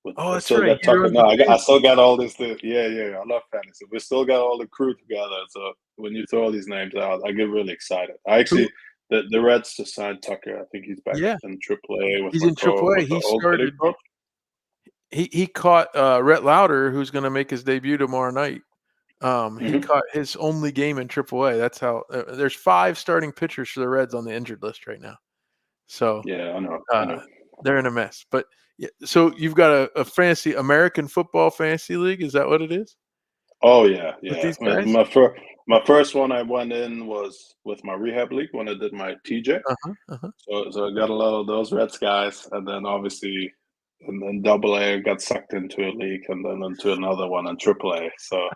with Oh, I that's still right, got you Tucker. run No, the I fantasy still got league. all this. Yeah, yeah, I love fantasy. We still got all the crew together. So when you throw all these names out, I get really excited. I Who actually the Reds just signed Tucker. I think he's back Yeah, in AAA he's in AAA. with the He old hitting started coach. he caught, Rhett Lauder, who's gonna make his debut tomorrow night. He Hmm. caught his only game in AAA. That's how there's 5 starting pitchers for the Reds on the injured list right now. So, Yeah, I know. I know. uh, they're in a mess. But yeah, so you've got a fantasy American football fantasy league, is that what it is? Oh yeah, With yeah. these guys? My first one I went in was with my rehab league when I did my TJ. Uh-huh, uh-huh. So I got a lot of those Reds guys, and then obviously, and then Double A got sucked into a league, and then into another one in Triple A. So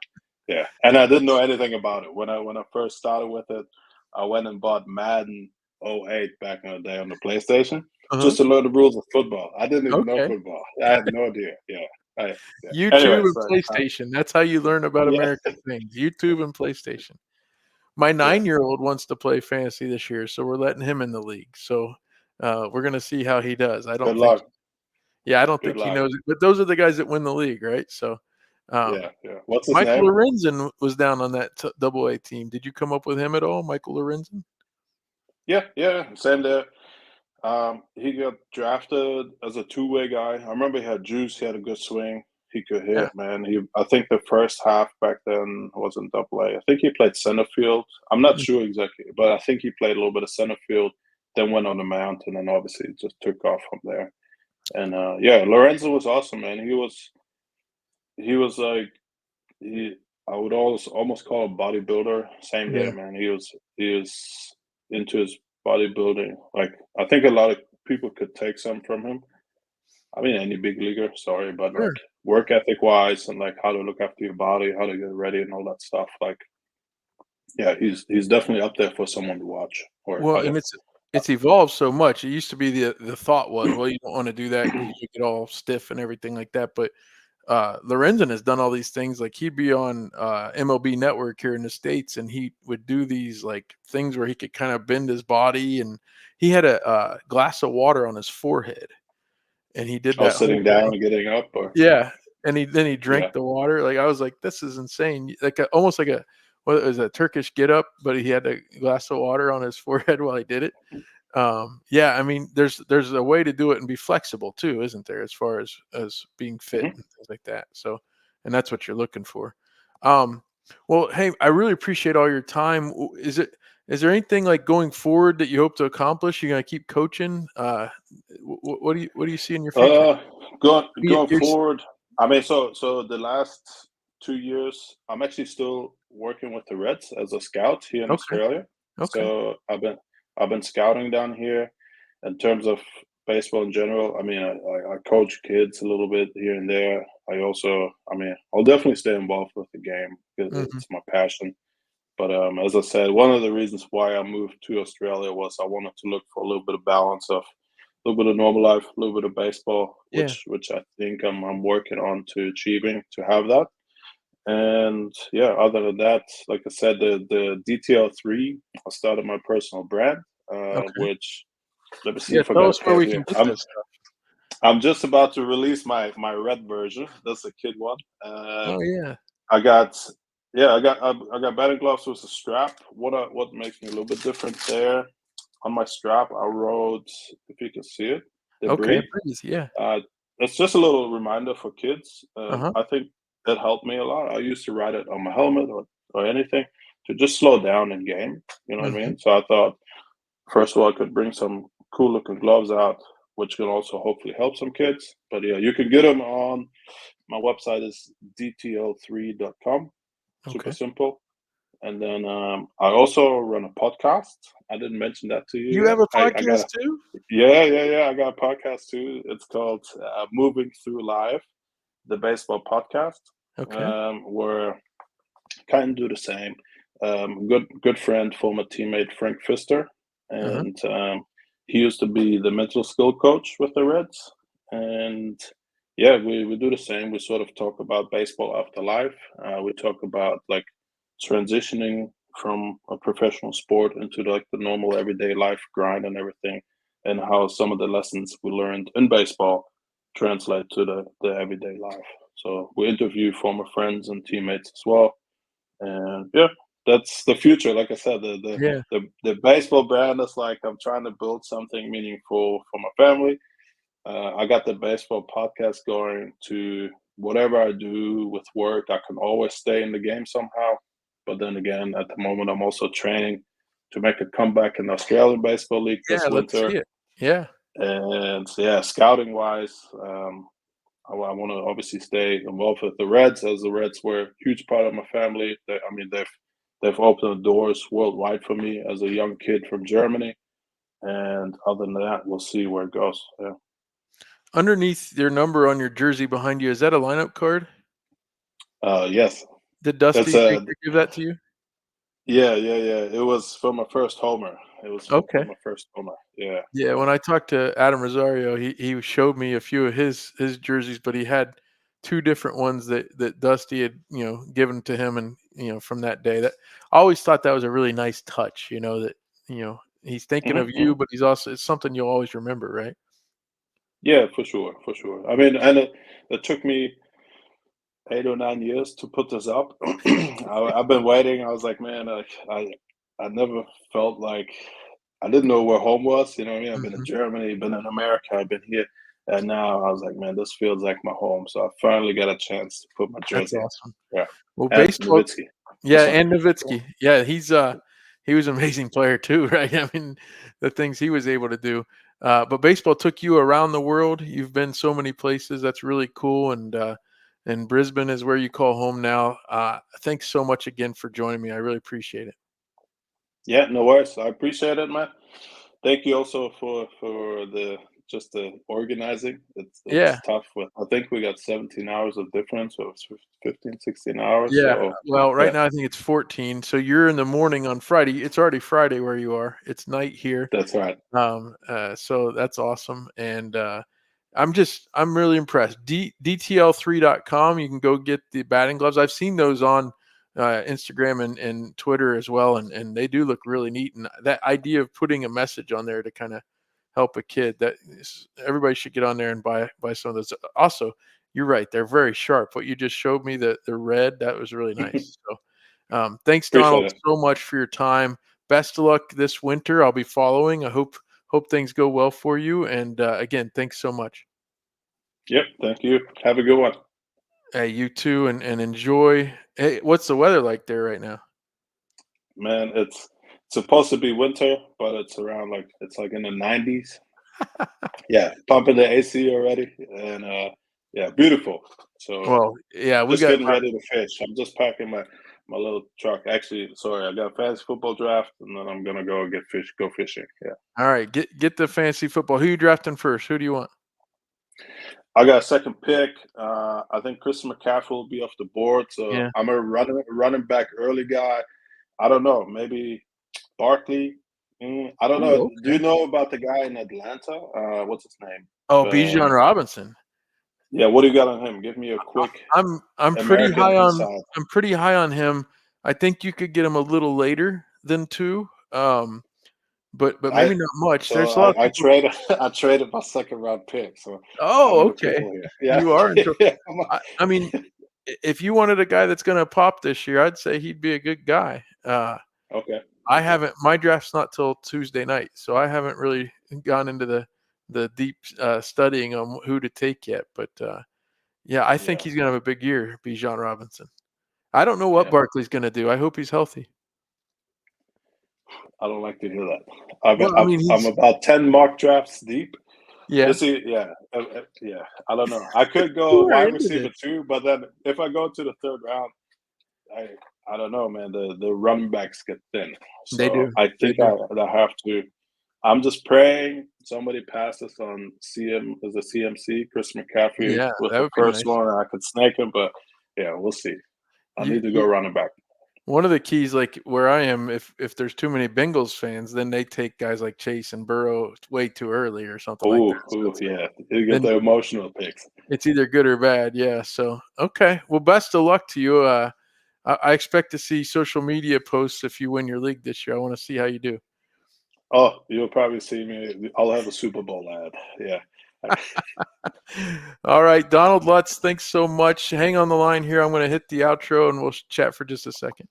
yeah, and I didn't know anything about it when I first started with it. I went and bought Madden '08 back in the day on the PlayStation Uh-huh. just to learn the rules of football. I didn't even know Okay. football. I had no idea. Yeah, yeah. YouTube Anyway, and so PlayStation, that's how you learn about yeah, American things, YouTube and PlayStation. My yeah. 9-year-old wants to play fantasy this year, so we're letting him in the league. So, we're gonna see how he does. Good luck. I don't Good think he luck. knows it, but those are the guys that win the league, right? So, Yeah, um, yeah. What's his Michael name? Lorenzen was down on that Double A team. Did you come up with him at all, Michael Lorenzen? Yeah, yeah. Same there. He got drafted as a two-way guy. I remember he had juice. He had a good swing. He could Yeah. hit, man. I think the first half back then was in Double A. I think he played center field. I'm not Mm. sure exactly, but I think he played a little bit of center field, then went on the mound, and then obviously just took off from there. And yeah, Lorenzo was awesome, man. He was like he. I would almost call a bodybuilder. Same Yeah. there, man. He was into his bodybuilding. Like I think a lot of people could take some from him. I mean, any big leaguer, sorry, but like Sure. work ethic wise and like how to look after your body, how to get ready and all that stuff. Like, yeah, he's definitely up there for someone to watch. Or Well, and it's evolved so much. It used to be the thought was, well, you don't want to do that because you get all stiff and everything like that. But Lorenzen has done all these things. Like he'd be on MLB Network here in the States, and he would do these like things where he could kind of bend his body, and he had a glass of water on his forehead, and he did that whole sitting down thing. and getting up, or Yeah, and he yeah, drank the water. Like I was like, this is insane. Like almost like a what was a Turkish get up, but he had a glass of water on his forehead while he did it. Yeah, I mean, there's a way to do it and be flexible too, isn't there, as far as being fit hmm and things like that. So, and that's what you're looking for. Um, well, hey, I really appreciate all your time. Is there anything like going forward that you hope to accomplish? You're gonna keep coaching. What do you see in your future? Uh, going You- going you're s- forward, I mean, so the last 2 years, I'm actually still working with the Reds as a scout here in okay, Australia. okay, So I've been scouting down here. In terms of baseball in general, I mean, I coach kids a little bit here and there. I mean, I'll definitely stay involved with the game because hmm it's my passion. But as I said, one of the reasons why I moved to Australia was I wanted to look for a little bit of balance of a little bit of normal life, a little bit of baseball, yeah, which I think I'm working on to achieving to have that. And yeah, other than that, like I said, the DTL3, I started my personal brand, okay, which let me see yeah. if I Tell got a us where pen we here. can get I'm this stuff. I'm just about to release my red version. That's a kid one. Oh yeah, I got yeah, I got batting gloves with a strap. What makes me a little bit different there on my strap? I wrote, if you can see it, the okay, breed. please, yeah, Uh, it's just a little reminder for kids. uh huh, I think that helped me a lot. I used to write it on my helmet or anything to just slow down in game. You know what I hmm mean? So I thought, first of all, I could bring some cool looking gloves out, which can also hopefully help some kids. But yeah, you can get them on my website is dtl3.com. Super okay. simple. And then I also run a podcast. I didn't mention that to you You yet. have a I got podcast a too? yeah. I got a podcast too. It's called Moving Through Life, the baseball podcast, Okay. where kind of do the same. Good friend, former teammate Frank Pfister, Uh-huh. and he used to be the mental skill coach with the Reds. And yeah, we do the same. We sort of talk about baseball after life. We talk about like transitioning from a professional sport into like the normal everyday life grind and everything, and how some of the lessons we learned in baseball translate to the everyday life. So we interview former friends and teammates as well, and yeah, that's the future. Like I said, Yeah. the baseball brand is like I'm trying to build something meaningful for my family. I got the baseball podcast going to whatever I do with work. I can always stay in the game somehow. But then again, at the moment, I'm also training to make a comeback in the Australian Baseball League Yeah, this let's see winter. it. Yeah. And yeah, scouting wise, I want to obviously stay involved with the Reds, as the Reds were a huge part of my family. I mean, they've opened the doors worldwide for me as a young kid from Germany. And other than that, we'll see where it goes. Yeah. Underneath your number on your jersey behind you, is that a lineup card? Yes, Did that's Dusty a Baker give that to you? yeah. It was for my first homer. It was for Okay. my first homer. Yeah, Yeah, when yeah. I talked to Adam Rosario, he showed me a few of his jerseys, but he had two different ones that Dusty had, given to him and, from that day. That I always thought that was a really nice touch, that, he's thinking of you, Hmm. but it's something you'll always remember, right? Yeah, for sure, for sure. I mean, and it took me 8 or 9 years to put this up. I've been waiting. I was like, man, I never felt like I didn't know where home was. You know what I mean? I've been in Mhm. Germany, been in America, I've been here. And now I was like, man, this feels like my home. So I finally got a chance to put my That's jersey on. awesome. Yeah. Well, And baseball, Nowitzki. yeah, Sorry. and Nowitzki. Yeah, he was an amazing player too, right? I mean, the things he was able to do. But baseball took you around the world. You've been so many places. That's really cool. And Brisbane is where you call home now. Thanks so much again for joining me. I really appreciate it. Yeah, no worries. I appreciate it, man. Thank you also for the organizing. It's Yeah, tough. I think we got 17 hours of difference, so it's 15, 16 hours. yeah. So Well, right yeah, now I think it's 14. So you're in the morning on Friday. It's already Friday where you are. It's night here. that's right. So that's awesome. And I'm really impressed. DTL3.com. You can go get the batting gloves. I've seen those on Instagram and Twitter as well. And they do look really neat. And that idea of putting a message on there to kind of help a kid, everybody should get on there and buy some of those. Also, you're right. They're very sharp. What you just showed me, the red, that was really nice. So thanks, Appreciate Donald, it. so much for your time. Best of luck this winter. I'll be following. I hope things go well for you. And again, thanks so much. Yep. Thank you. Have a good one. Hey, you too, and enjoy. Hey, what's the weather like there right now? Man, it's supposed to be winter, but it's like in the 90s. Yeah, pumping the AC already, and yeah, beautiful. So Well, yeah, we just got. getting ready to fish. I'm just packing my little truck. Actually, sorry, I got a fantasy football draft, and then I'm gonna go fishing. Yeah, All right, get the fantasy football. Who you drafting first? Who do you want? I got a second pick. I think Christian McCaffrey will be off the board, so Yeah. I'm a running back early guy. I don't know, maybe Barkley. I don't know. Oh, Do you okay. know about the guy in Atlanta? What's his name? Oh, Bijan Uh, Robinson. yeah, what do you got on him? Give me a quick I'm pretty American high on insight. I'm pretty high on him. I think you could get him a little later than 2, but I maybe not much. so There's a lot of I people. traded I traded my second round pick, so I'm Oh, in the okay. pickle here. Yeah, You are in trouble. yeah. I mean, if you wanted a guy that's gonna pop this year, I'd say he'd be a good guy. Okay, I okay, haven't my draft's not till Tuesday night, so I haven't really gone into the deep studying on who to take yet. But yeah, I think yeah, he's gonna have a big year, Bijan Robinson. I don't know what yeah. Barkley's gonna do. I hope he's healthy. I don't like to hear that. I've, Well, I I've, mean, I'm he's about 10 mock drafts deep. yeah. Is he? Yeah, yeah. I don't know. I could go You are wide into receiver this. too, but then if I go to the third round, I I don't know, man. The running backs get thin, They so do. I They think do. I have to. I'm just praying somebody passes on CMC, Chris McCaffrey Yeah, with that the would be first nice. one, and I could snake him, but yeah, we'll see. I You, need to go you running back. One of the keys, like where I am, if there's too many Bengals fans, then they take guys like Chase and Burrow way too early or something like that. Oh, So yeah. You get then the emotional picks. it's either good or bad. Yeah. So okay. Well, best of luck to you. I expect to see social media posts if you win your league this year. I want to see how you do. Oh, you'll probably see me. I'll have a Super Bowl ad. Yeah. All right, Donald Lutz, thanks so much. Hang on the line here. I'm going to hit the outro and we'll chat for just a second.